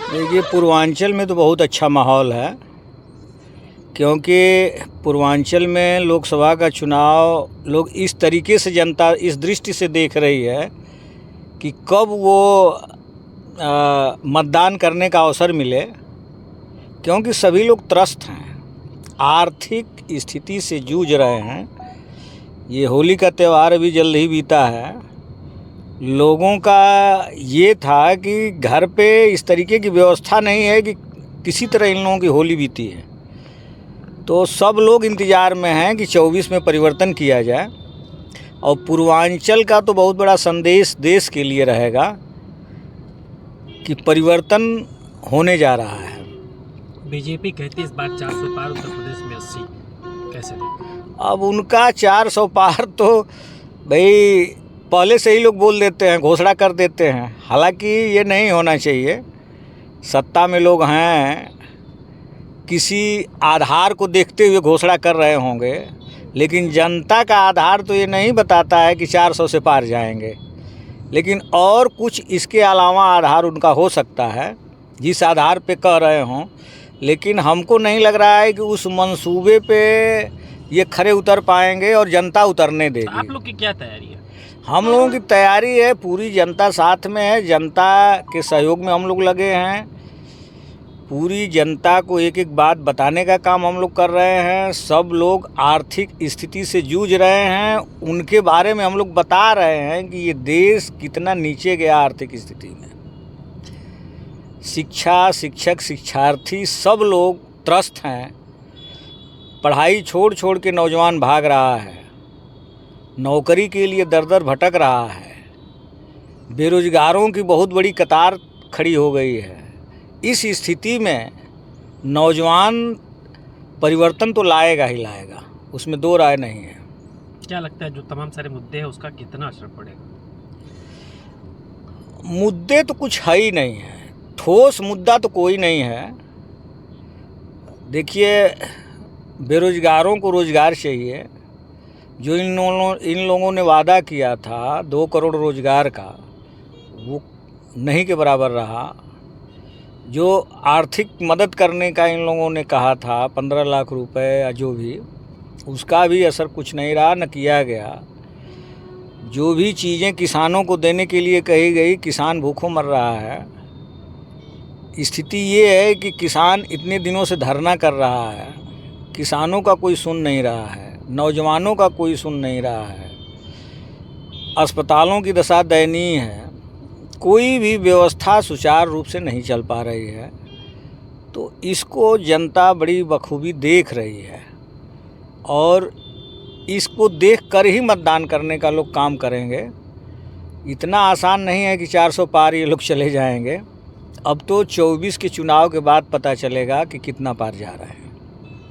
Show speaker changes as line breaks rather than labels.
देखिए, पूर्वांचल में तो बहुत अच्छा माहौल है, क्योंकि पूर्वांचल में लोकसभा का चुनाव लोग इस तरीके से, जनता इस दृष्टि से देख रही है कि कब वो मतदान करने का अवसर मिले, क्योंकि सभी लोग त्रस्त हैं, आर्थिक स्थिति से जूझ रहे हैं। ये होली का त्यौहार अभी जल्द ही बीता है। लोगों का ये था कि घर पे इस तरीके की व्यवस्था नहीं है कि किसी तरह इन लोगों की होली बीती है, तो सब लोग इंतज़ार में हैं कि 24 में परिवर्तन किया जाए। और पूर्वांचल का तो बहुत बड़ा संदेश देश के लिए रहेगा कि परिवर्तन होने जा रहा है।
बीजेपी कहती है इस बार 400 पार, उत्तर प्रदेश में 80, कैसे देखें?
अब उनका 400 पार तो भाई पहले से ही लोग बोल देते हैं, घोषणा कर देते हैं। हालांकि ये नहीं होना चाहिए। सत्ता में लोग हैं, किसी आधार को देखते हुए घोषणा कर रहे होंगे, लेकिन जनता का आधार तो ये नहीं बताता है कि 400 से पार जाएंगे। लेकिन और कुछ इसके अलावा आधार उनका हो सकता है जिस आधार पे कह रहे हों, लेकिन हमको नहीं लग रहा है कि उस मंसूबे पे ये खरे उतर पाएंगे और जनता उतरने देगी।
आप लोग की क्या तैयारी है?
हम लोगों की तैयारी है, पूरी जनता साथ में है, जनता के सहयोग में हम लोग लगे हैं। पूरी जनता को एक एक बात बताने का काम हम लोग कर रहे हैं। सब लोग आर्थिक स्थिति से जूझ रहे हैं, उनके बारे में हम लोग बता रहे हैं कि ये देश कितना नीचे गया आर्थिक स्थिति में। शिक्षा, शिक्षक, शिक्षार्थी सब लोग त्रस्त हैं। पढ़ाई छोड़ छोड़ के नौजवान भाग रहा है, नौकरी के लिए दर दर भटक रहा है, बेरोजगारों की बहुत बड़ी कतार खड़ी हो गई है। इस स्थिति में नौजवान परिवर्तन तो लाएगा ही लाएगा, उसमें दो राय नहीं है।
क्या लगता है जो तमाम सारे मुद्दे हैं उसका कितना असर पड़ेगा?
मुद्दे तो कुछ है ही नहीं है, ठोस मुद्दा तो कोई नहीं है। देखिए, बेरोजगारों को रोज़गार चाहिए। जो इन लोगों ने वादा किया था 2 करोड़ रोज़गार का, वो नहीं के बराबर रहा। जो आर्थिक मदद करने का इन लोगों ने कहा था 15 लाख रुपए या जो भी, उसका भी असर कुछ नहीं रहा, न किया गया। जो भी चीज़ें किसानों को देने के लिए कही गई, किसान भूखों मर रहा है। स्थिति ये है कि किसान इतने दिनों से धरना कर रहा है, किसानों का कोई सुन नहीं रहा है, नौजवानों का कोई सुन नहीं रहा है। अस्पतालों की दशा दयनीय है, कोई भी व्यवस्था सुचारू रूप से नहीं चल पा रही है। तो इसको जनता बड़ी बखूबी देख रही है, और इसको देखकर ही मतदान करने का लोग काम करेंगे। इतना आसान नहीं है कि 400 पार ये लोग चले जाएंगे। अब तो 24 के चुनाव के बाद पता चलेगा कि कितना पार जा रहा है।